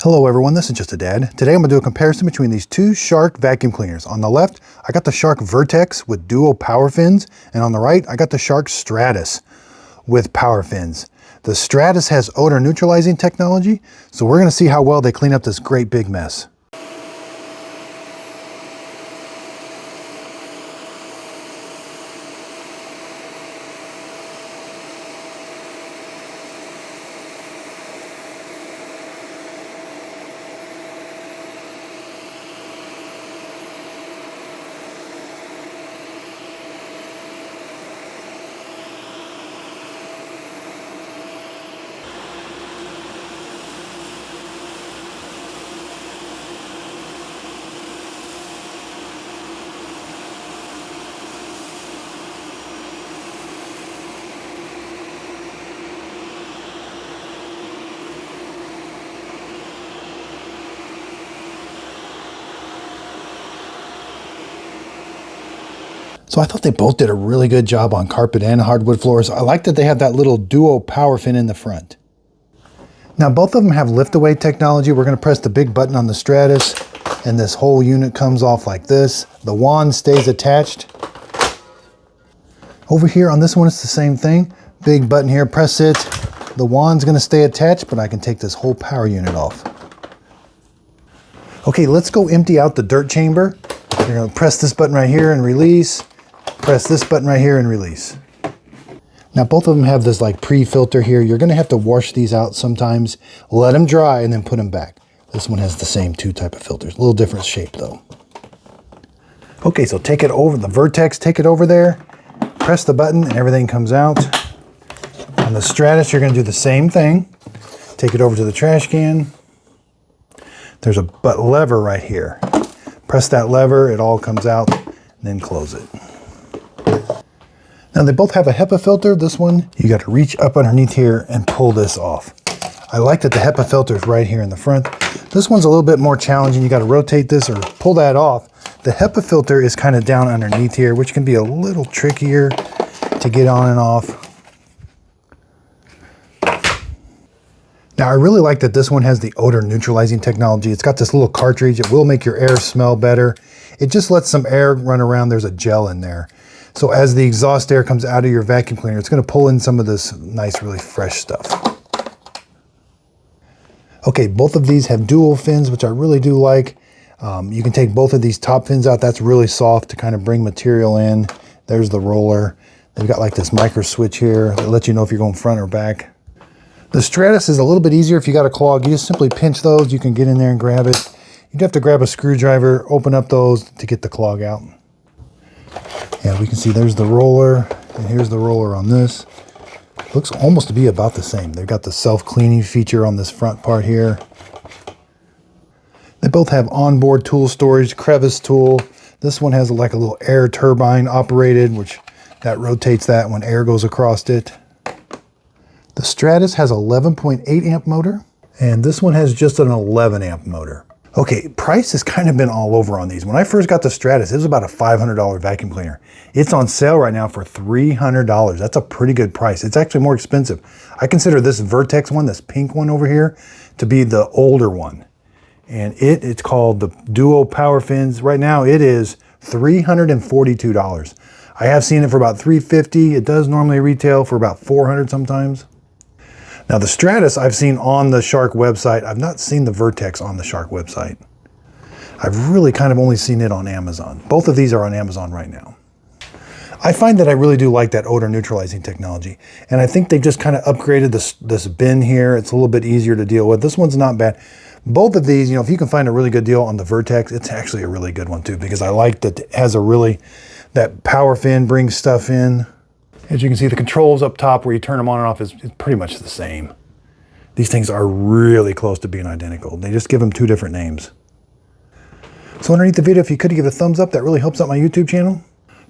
Hello everyone, this is Just a Dad. Today I'm going to do a comparison between these two Shark vacuum cleaners. On the left, I got the Shark Vertex with dual power fins, and on the right, I got the Shark Stratos with power fins. The Stratos has odor neutralizing technology, so we're going to see how well they clean up this great big mess. So I thought they both did a really good job on carpet and hardwood floors. I like that they have that little duo power fin in the front. Now both of them have lift-away technology. We're going to press the big button on the Stratos and this whole unit comes off like this. The wand stays attached. Over here on this one it's the same thing. Big button here, press it. The wand's going to stay attached, but I can take this whole power unit off. Okay, let's go empty out the dirt chamber. You're going to press this button right here and release. Press this button right here and release. Now both of them have this like pre-filter here. You're going to have to wash these out sometimes, let them dry, and then put them back. This one has the same two type of filters. A little different shape though. Okay, so take it over the Vertex, take it over there, press the button and everything comes out. On the Stratos, you're going to do the same thing. Take it over to the trash can. There's a lever right here. Press that lever, it all comes out, and then close it. Now they both have a HEPA filter. This one, you got to reach up underneath here and pull this off. I like that the HEPA filter is right here in the front. This one's a little bit more challenging. You got to rotate this or pull that off. The HEPA filter is kind of down underneath here, which can be a little trickier to get on and off. Now I really like that this one has the odor neutralizing technology. It's got this little cartridge. It will make your air smell better. It just lets some air run around. There's a gel in there. So as the exhaust air comes out of your vacuum cleaner, it's going to pull in some of this nice, really fresh stuff. Okay, both of these have dual fins, which I really do like. You can take both of these top fins out. That's really soft to kind of bring material in. There's the roller. They've got like this micro switch here that lets you know if you're going front or back. The Stratos is a little bit easier if you got a clog. You just simply pinch those. You can get in there and grab it. You'd have to grab a screwdriver, open up those to get the clog out. And we can see there's the roller, and here's the roller on this. Looks almost to be about the same. They've got the self-cleaning feature on this front part here. They both have onboard tool storage, crevice tool. This one has like a little air turbine operated, which that rotates that when air goes across it. The Stratos has 11.8 amp motor, and this one has just an 11 amp motor. Okay, price has kind of been all over on these. When I first got the Stratos, it was about a $500 vacuum cleaner. It's on sale right now for $300. That's a pretty good price. It's actually more expensive. I consider this Vertex one, this pink one over here, to be the older one. And it's called the Duo Power Fins. Right now it is $342. I have seen it for about $350. It does normally retail for about $400 sometimes. Now the Stratos I've seen on the Shark website. I've not seen the Vertex on the Shark website. I've really kind of only seen it on Amazon. Both of these are on Amazon right now. I find that I really do like that odor neutralizing technology. And I think they've just kind of upgraded this bin here. It's a little bit easier to deal with. This one's not bad. Both of these, you know, if you can find a really good deal on the Vertex, it's actually a really good one too, because I like that it has that power fin brings stuff in. As you can see, the controls up top where you turn them on and off is pretty much the same. These things are really close to being identical. They just give them two different names. So underneath the video, if you could give a thumbs up, that really helps out my YouTube channel.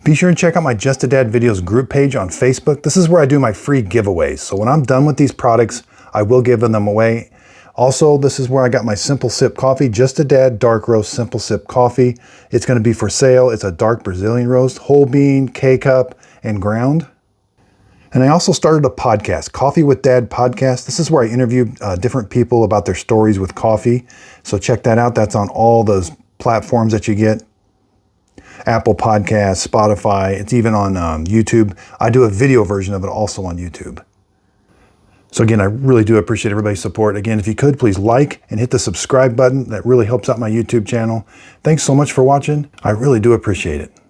Be sure and check out my Just a Dad Videos group page on Facebook. This is where I do my free giveaways. So when I'm done with these products, I will give them away. Also, this is where I got my Simple Sip coffee, Just a Dad Dark Roast Simple Sip coffee. It's going to be for sale. It's a dark Brazilian roast, whole bean, K-cup, and ground. And I also started a podcast, Coffee with Dad podcast. This is where I interview different people about their stories with coffee. So check that out. That's on all those platforms that you get. Apple Podcasts, Spotify. It's even on YouTube. I do a video version of it also on YouTube. So again, I really do appreciate everybody's support. Again, if you could, please like and hit the subscribe button. That really helps out my YouTube channel. Thanks so much for watching. I really do appreciate it.